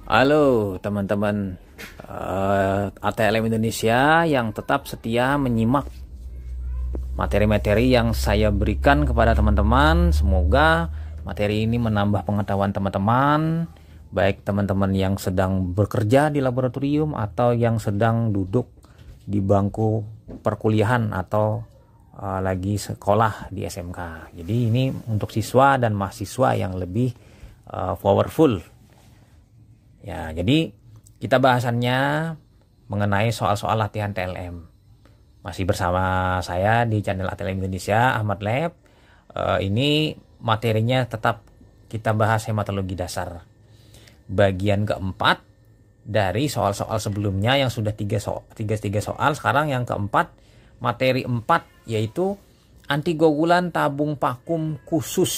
Halo teman-teman ATLM Indonesia yang tetap setia menyimak materi-materi yang saya berikan kepada teman-teman. Semoga materi ini menambah pengetahuan teman-teman, baik teman-teman yang sedang bekerja di laboratorium atau yang sedang duduk di bangku perkuliahan atau lagi sekolah di SMK. Jadi ini untuk siswa dan mahasiswa yang lebih powerful. Ya, jadi kita bahasannya mengenai soal-soal latihan TLM. Masih bersama saya di channel ATLM Indonesia, Ahmad Lab. Ini materinya tetap kita bahas hematologi dasar. Bagian keempat dari soal-soal sebelumnya yang sudah tiga soal. Sekarang yang keempat, materi 4, yaitu antikoagulan tabung vakum khusus.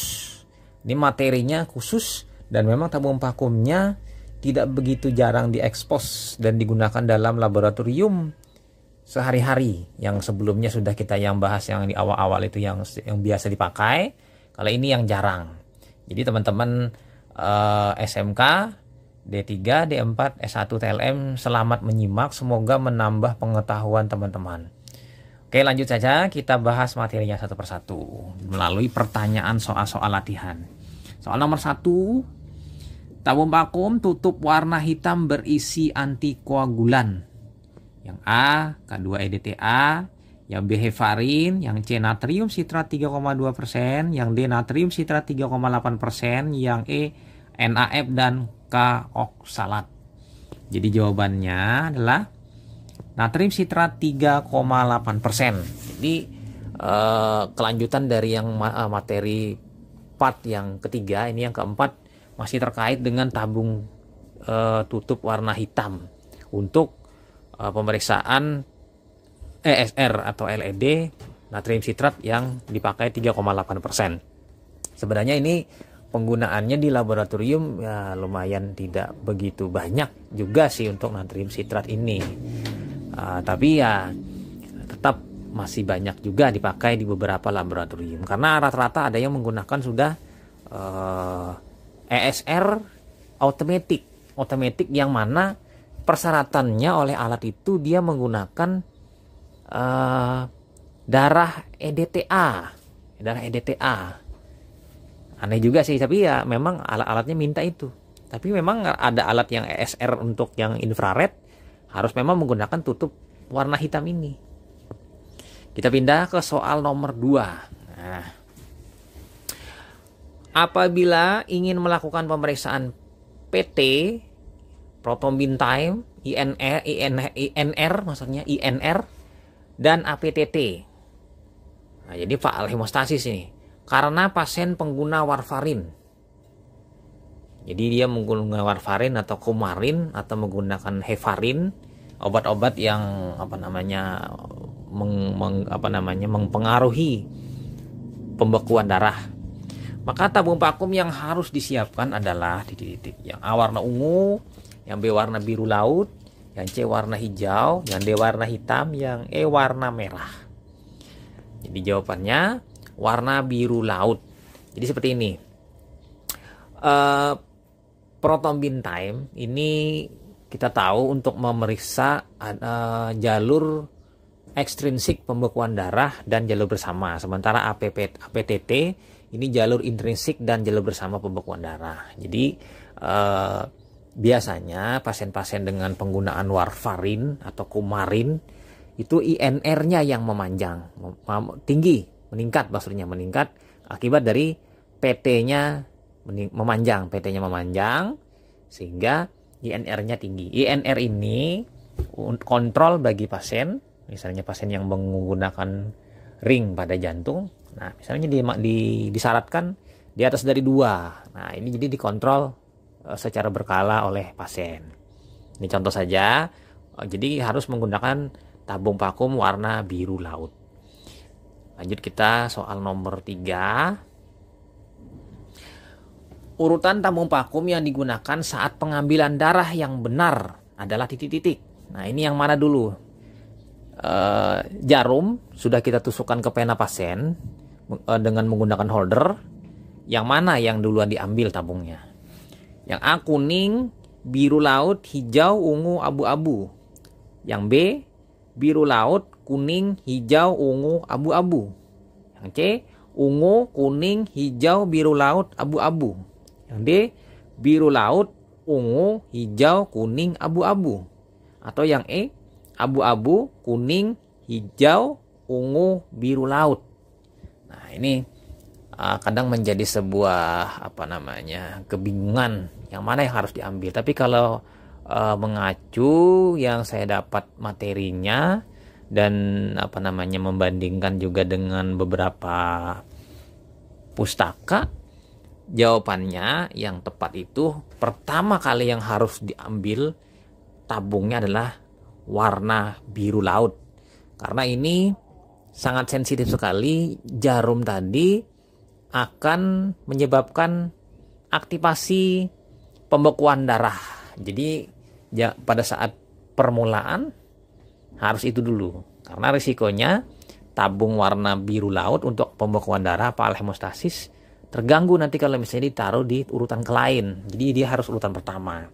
Ini materinya khusus dan memang tabung vakumnya tidak begitu jarang diekspos dan digunakan dalam laboratorium sehari-hari. Yang sebelumnya sudah kita yang bahas yang di awal-awal itu yang biasa dipakai. Kalau ini yang jarang. Jadi teman-teman SMK, D3, D4, S1 TLM selamat menyimak. Semoga menambah pengetahuan teman-teman. Oke, lanjut saja kita bahas materinya satu persatu melalui pertanyaan soal-soal latihan. Soal nomor 1. Tabung vakum tutup warna hitam berisi antikoagulan. Yang A, K2-EDTA, yang B, heparin, yang C, natrium sitrat 3,2%, yang D, natrium sitrat 3,8%, yang E, NaF dan K, oksalat. Jadi jawabannya adalah natrium sitrat 3,8%. Jadi kelanjutan dari yang materi part yang ketiga, ini yang keempat masih terkait dengan tabung tutup warna hitam untuk pemeriksaan ESR atau LED natrium sitrat yang dipakai 3,8%. Sebenarnya ini penggunaannya di laboratorium ya lumayan tidak begitu banyak juga sih untuk natrium sitrat ini. Tapi ya tetap masih banyak juga dipakai di beberapa laboratorium karena rata-rata ada yang menggunakan sudah ESR automatic yang mana persyaratannya oleh alat itu dia menggunakan darah EDTA. Aneh juga sih, tapi ya memang alat-alatnya minta itu. Tapi memang ada alat yang ESR untuk yang infrared harus memang menggunakan tutup warna hitam ini. Kita pindah ke soal nomor 2. Nah, apabila ingin melakukan pemeriksaan PT, prothrombin time, INR maksudnya INR dan APTT. Nah, jadi faal hemostasis ini karena pasien pengguna warfarin. Jadi dia menggunakan warfarin atau kumarin atau menggunakan heparin, obat-obat yang mempengaruhi pembekuan darah. Maka tabung vakum yang harus disiapkan adalah titik-titik. Yang A warna ungu, yang B warna biru laut, yang C warna hijau, yang D warna hitam, yang E warna merah. Jadi jawabannya warna biru laut. Jadi seperti ini. Prothrombin time ini kita tahu untuk memeriksa jalur ekstrinsik pembekuan darah dan jalur bersama. Sementara APTT ini jalur intrinsik dan jalur bersama pembekuan darah. Jadi biasanya pasien-pasien dengan penggunaan warfarin atau kumarin itu INR-nya yang memanjang, meningkat akibat dari PT-nya memanjang sehingga INR-nya tinggi. INR ini kontrol bagi pasien, misalnya pasien yang menggunakan ring pada jantung. Nah, misalnya disyaratkan di atas dari 2. Nah, ini jadi dikontrol secara berkala oleh pasien. Ini contoh saja. Jadi harus menggunakan tabung vakum warna biru laut. Lanjut kita soal nomor 3. Urutan tabung vakum yang digunakan saat pengambilan darah yang benar adalah titik-titik. Nah, ini yang mana dulu? Jarum sudah kita tusukkan ke pena pasien dengan menggunakan holder. Yang mana yang duluan diambil tabungnya? Yang A kuning, biru laut, hijau, ungu, abu-abu. Yang B, biru laut, kuning, hijau, ungu, abu-abu. Yang C, ungu, kuning, hijau, biru laut, abu-abu. Yang D, biru laut, ungu, hijau, kuning, abu-abu. Atau yang E, abu-abu, kuning, hijau, ungu, biru laut. Nah, ini kadang menjadi sebuah kebingungan yang mana yang harus diambil. Tapi kalau mengacu yang saya dapat materinya dan membandingkan juga dengan beberapa pustaka, jawabannya yang tepat itu pertama kali yang harus diambil tabungnya adalah warna biru laut, karena ini sangat sensitif sekali. Jarum tadi akan menyebabkan aktivasi pembekuan darah. Jadi pada saat permulaan harus itu dulu, karena risikonya tabung warna biru laut untuk pembekuan darah hemostasis terganggu nanti kalau misalnya ditaruh di urutan ke lain. Jadi dia harus urutan pertama.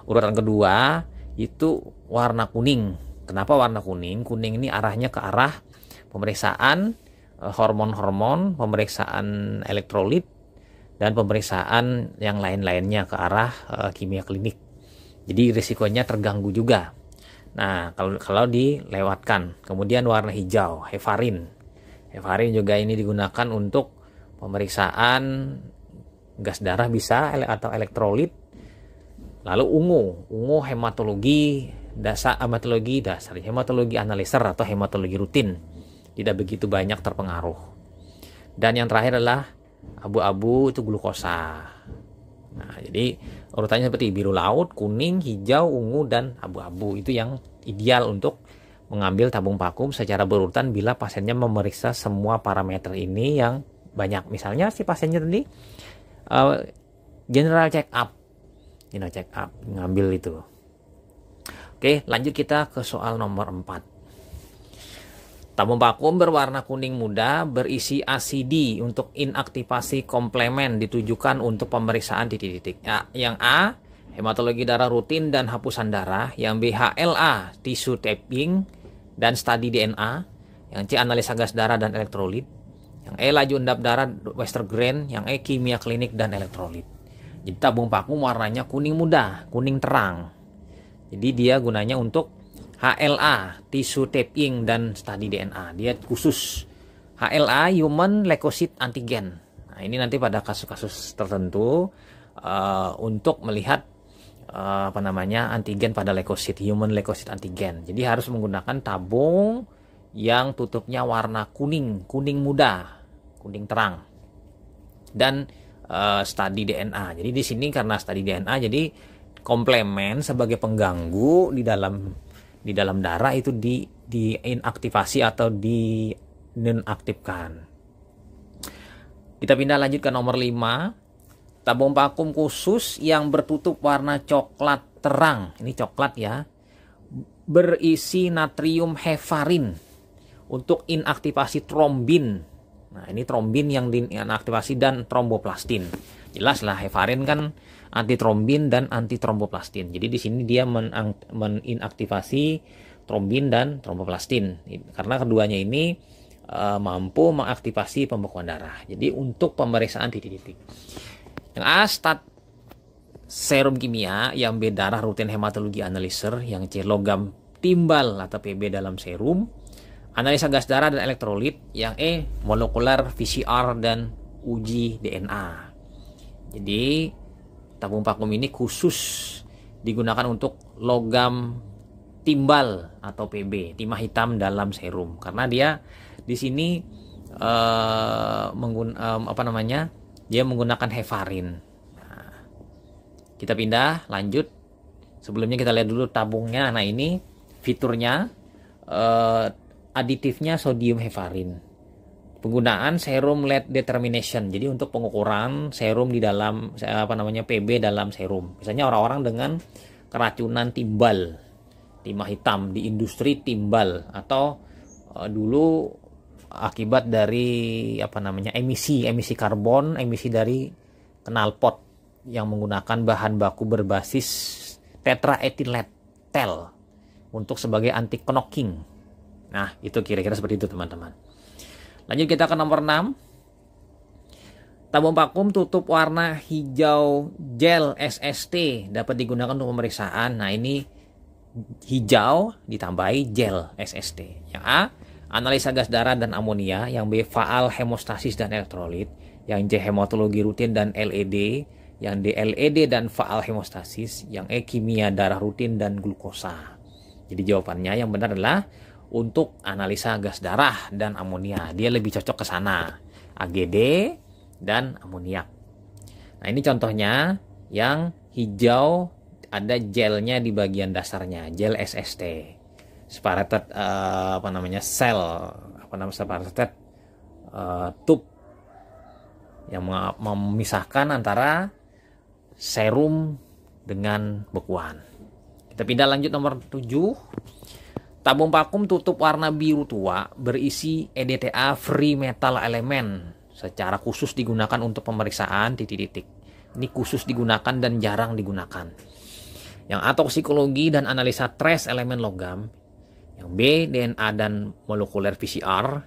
Urutan kedua itu warna kuning. Kenapa warna kuning? Kuning ini arahnya ke arah pemeriksaan hormon-hormon, pemeriksaan elektrolit, dan pemeriksaan yang lain-lainnya ke arah kimia klinik. Jadi risikonya terganggu juga. Nah, kalau dilewatkan. Kemudian warna hijau, heparin. Heparin juga ini digunakan untuk pemeriksaan gas darah bisa atau elektrolit. Lalu ungu hematologi dasar, hematologi analiser atau hematologi rutin. Tidak begitu banyak terpengaruh. Dan yang terakhir adalah abu-abu, itu glukosa. Nah, jadi urutannya seperti biru laut, kuning, hijau, ungu, dan abu-abu. Itu yang ideal untuk mengambil tabung vakum secara berurutan bila pasiennya memeriksa semua parameter ini yang banyak. Misalnya si pasiennya tadi general check up, ngambil itu. Oke, lanjut kita ke soal nomor 4. Tabung vakum berwarna kuning muda berisi ACD untuk inaktivasi komplemen ditujukan untuk pemeriksaan titik-titik. Yang A, hematologi darah rutin dan hapusan darah. Yang B, HLA, tisu tapping dan studi DNA. Yang C, analisa gas darah dan elektrolit. Yang E, laju endap darah Westergren. Yang E, kimia klinik dan elektrolit. Jadi tabung vakum warnanya kuning muda, kuning terang. Jadi dia gunanya untuk HLA, tisu tapping dan studi DNA. Dia khusus HLA, human leukocyte antigen. Nah, ini nanti pada kasus-kasus tertentu untuk melihat antigen pada leukosit, human leukocyte antigen. Jadi harus menggunakan tabung yang tutupnya warna kuning muda, kuning terang. Dan studi DNA. Jadi di sini karena studi DNA, jadi komplemen sebagai pengganggu di dalam darah itu diinaktivasi atau dinonaktifkan. Kita pindah lanjut ke nomor 5. Tabung vakum khusus yang bertutup warna coklat terang. Ini coklat ya. Berisi natrium heparin untuk inaktivasi trombin. Nah, ini trombin yang diinaktivasi dan tromboplastin. Jelas lah, heparin kan antitrombin dan antitromboplastin. Jadi di sini dia meninaktivasi trombin dan tromboplastin. Karena keduanya ini mampu mengaktifasi pembekuan darah. Jadi untuk pemeriksaan titik-titik. Yang A, stat serum kimia. Yang B, darah rutin hematologi analyzer. Yang C, logam timbal atau PB dalam serum. Analisa gas darah dan elektrolit. Yang E, molekular PCR dan uji DNA. Jadi tabung vakum ini khusus digunakan untuk logam timbal atau PB, timah hitam dalam serum, karena dia di sini dia menggunakan heparin. Nah, kita pindah lanjut. Sebelumnya kita lihat dulu tabungnya. Nah, ini fiturnya, aditifnya sodium heparin. Penggunaan serum lead determination. Jadi untuk pengukuran serum di dalam PB dalam serum. Misalnya orang-orang dengan keracunan timbal, timah hitam di industri timbal, atau dulu akibat dari emisi karbon, emisi dari knalpot yang menggunakan bahan baku berbasis tetraethylethyl untuk sebagai anti knocking. Nah, itu kira-kira seperti itu teman-teman. Lanjut kita ke nomor 6. Tabung vakum tutup warna hijau gel SST dapat digunakan untuk pemeriksaan. Nah, ini hijau ditambahi gel SST. Yang A, analisa gas darah dan amonia. Yang B, faal hemostasis dan elektrolit. Yang C, hematologi rutin dan LED. Yang D, LED dan faal hemostasis. Yang E, kimia darah rutin dan glukosa. Jadi jawabannya yang benar adalah untuk analisa gas darah dan amonia. Dia lebih cocok ke sana. AGD dan amoniak. Nah, ini contohnya yang hijau ada gelnya di bagian dasarnya, gel SST. Separated separated tube yang memisahkan antara serum dengan bekuan. Kita pindah lanjut nomor 7. Tabung vakum tutup warna biru tua berisi EDTA free metal element secara khusus digunakan untuk pemeriksaan titik-titik. Ini khusus digunakan dan jarang digunakan. Yang A, toksikologi dan analisa trace elemen logam. Yang B, DNA dan molekuler PCR.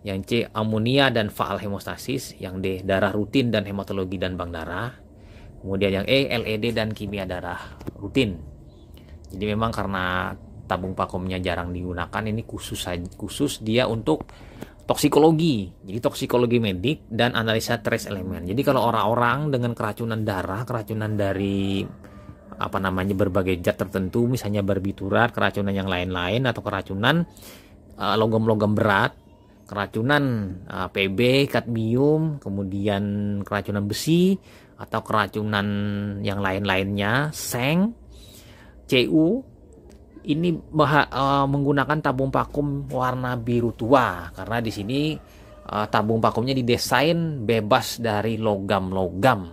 Yang C, amonia dan faal hemostasis. Yang D, darah rutin dan hematologi dan bank darah. Kemudian yang E, LED dan kimia darah rutin. Jadi memang karena tabung vakumnya jarang digunakan, ini khusus dia untuk toksikologi. Jadi toksikologi medik dan analisa trace elemen. Jadi kalau orang-orang dengan keracunan darah, keracunan dari berbagai zat tertentu, misalnya barbiturat, keracunan yang lain-lain, atau keracunan logam-logam berat, keracunan PB, kadmium, kemudian keracunan besi, atau keracunan yang lain-lainnya, seng, CU, ini menggunakan tabung vakum warna biru tua karena di sini tabung vakumnya didesain bebas dari logam-logam,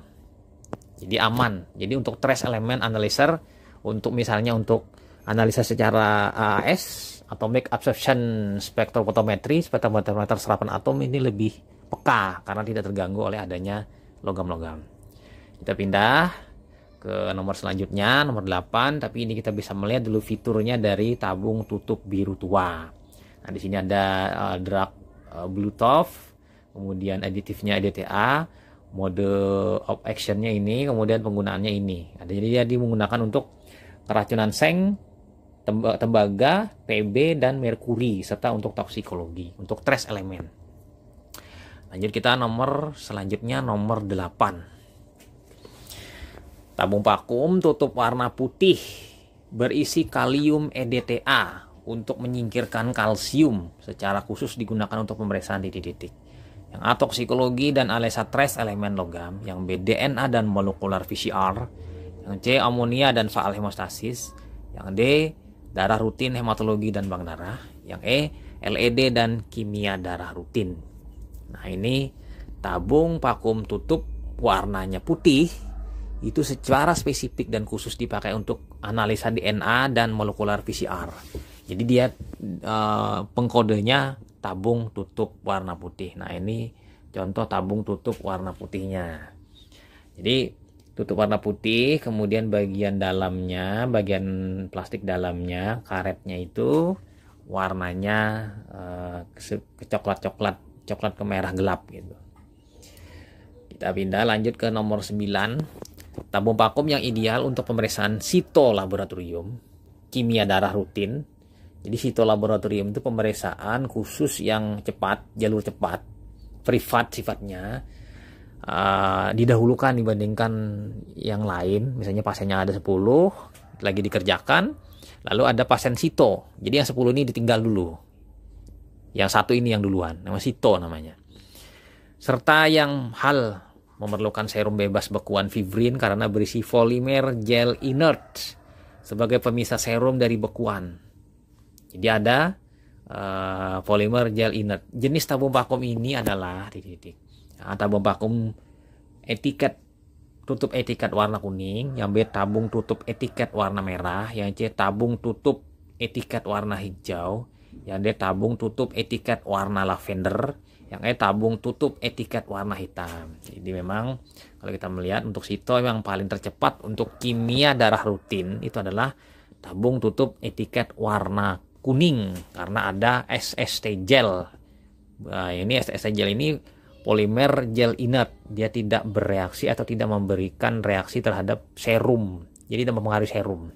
jadi aman. Jadi untuk trace element analyzer, untuk misalnya untuk analisa secara AAS, atomic absorption spectrophotometry, spektrometer serapan atom, ini lebih peka karena tidak terganggu oleh adanya logam-logam. Kita pindah ke nomor selanjutnya, nomor 8, tapi ini kita bisa melihat dulu fiturnya dari tabung tutup biru tua. Nah, di sini ada drug Bluetooth, kemudian aditifnya EDTA, mode of actionnya ini, kemudian penggunaannya ini. Jadi dia menggunakan untuk keracunan seng, tembaga, PB, dan merkuri, serta untuk toksikologi, untuk trace elemen. Lanjut kita nomor selanjutnya, nomor 8. Tabung vakum tutup warna putih berisi kalium EDTA untuk menyingkirkan kalsium, secara khusus digunakan untuk pemeriksaan titik-titik. Yang A, toksikologi dan analisa trace elemen logam. Yang B, DNA dan molekular PCR. Yang C, amonia dan faal hemostasis. Yang D, darah rutin, hematologi dan bank darah. Yang E, LED dan kimia darah rutin. Nah, ini tabung vakum tutup warnanya putih, itu secara spesifik dan khusus dipakai untuk analisa DNA dan molekular PCR. Jadi dia pengkodenya tabung tutup warna putih. Nah, ini contoh tabung tutup warna putihnya. Jadi tutup warna putih, kemudian bagian dalamnya, bagian plastik dalamnya, karetnya itu warnanya coklat ke merah gelap gitu. Kita pindah lanjut ke nomor 9. Tabung vakum yang ideal untuk pemeriksaan sitolaboratorium, kimia darah rutin. Jadi sitolaboratorium itu pemeriksaan khusus yang cepat, jalur cepat, privat sifatnya, didahulukan dibandingkan yang lain. Misalnya pasiennya ada 10 lagi dikerjakan, lalu ada pasien sito, jadi yang 10 ini ditinggal dulu, yang satu ini yang duluan, nama sito namanya. Serta yang hal memerlukan serum bebas bekuan fibrin karena berisi polimer gel inert sebagai pemisah serum dari bekuan. Jadi ada polimer gel inert. Jenis tabung vakum ini adalah tabung vakum tutup etiket warna kuning. Yang B, tabung tutup etiket warna merah. Yang C, tabung tutup etiket warna hijau. Yang D, tabung tutup etiket warna lavender. Yang E tabung tutup etiket warna hitam. Jadi memang kalau kita melihat untuk sito yang paling tercepat untuk kimia darah rutin itu adalah tabung tutup etiket warna kuning karena ada SST gel. Nah, ini SST gel ini polimer gel inert. Dia tidak bereaksi atau tidak memberikan reaksi terhadap serum. Jadi tidak mempengaruhi serum.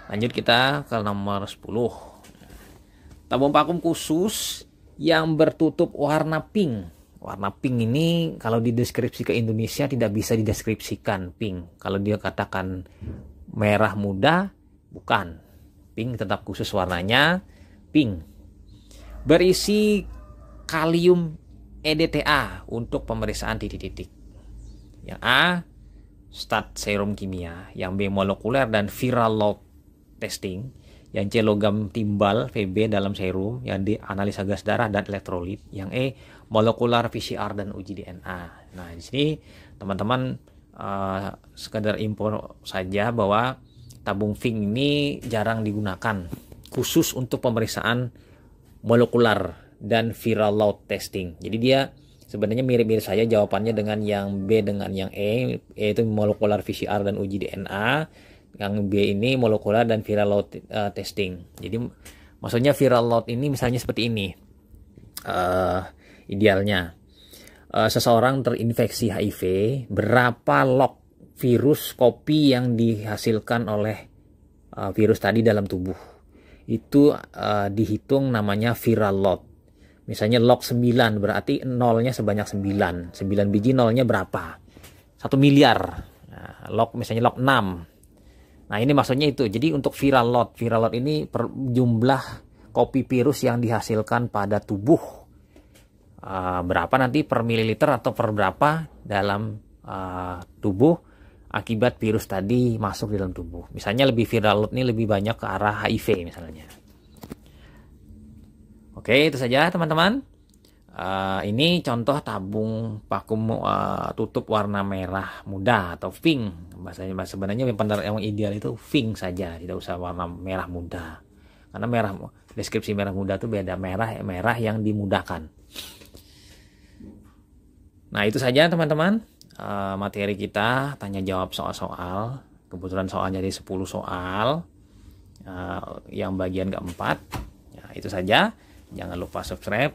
Lanjut kita ke nomor 10. Tabung vakum khusus yang bertutup warna pink. Warna pink ini kalau dideskripsi ke Indonesia tidak bisa dideskripsikan pink. Kalau dia katakan merah muda, bukan. Pink tetap khusus warnanya pink. Berisi kalium EDTA untuk pemeriksaan titik-titik. Yang A, stat serum kimia. Yang B, molekuler dan viral load testing. Yang C, logam timbal VB dalam serum. Yang D, analisa gas darah dan elektrolit. Yang E, molekular PCR dan uji DNA. Nah, di sini teman-teman sekedar info saja bahwa tabung Ving ini jarang digunakan khusus untuk pemeriksaan molekular dan viral load testing. Jadi dia sebenarnya mirip-mirip saja jawabannya dengan yang B dengan yang E, yaitu molekular PCR dan uji DNA. Yang B ini molekular dan viral load testing. Jadi maksudnya viral load ini misalnya seperti ini. Idealnya seseorang terinfeksi HIV, berapa log virus kopi yang dihasilkan oleh virus tadi dalam tubuh. Itu dihitung namanya viral load. Misalnya log 9 berarti nolnya sebanyak 9. 9 biji nolnya berapa? 1 miliar. Nah, log misalnya log 6. Nah, ini maksudnya itu. Jadi untuk viral load ini per jumlah kopi virus yang dihasilkan pada tubuh. Berapa nanti per mililiter atau per berapa dalam tubuh akibat virus tadi masuk di dalam tubuh. Misalnya lebih viral load ini lebih banyak ke arah HIV misalnya. Oke, itu saja teman-teman. Ini contoh tabung vakum tutup warna merah muda atau pink. Bahasanya sebenarnya yang ideal itu pink saja, tidak usah warna merah muda. Karena deskripsi merah muda itu beda, merah yang dimudahkan. Nah, itu saja teman-teman. Materi kita tanya jawab soal-soal. Kebetulan soalnya jadi 10 soal. Yang bagian keempat. Ya, itu saja. Jangan lupa subscribe.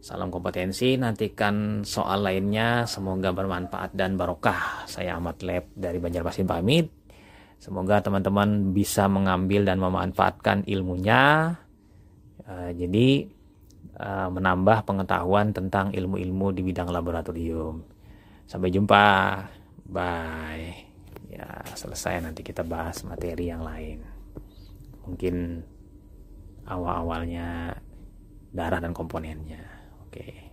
Salam kompetensi, nantikan soal lainnya, semoga bermanfaat dan barokah. Saya Ahmad Lab dari Banjarmasin pamit. Semoga teman-teman bisa mengambil dan memanfaatkan ilmunya. Jadi menambah pengetahuan tentang ilmu-ilmu di bidang laboratorium. Sampai jumpa. Bye. Ya, selesai, nanti kita bahas materi yang lain. Mungkin awal-awalnya darah dan komponennya. Oke.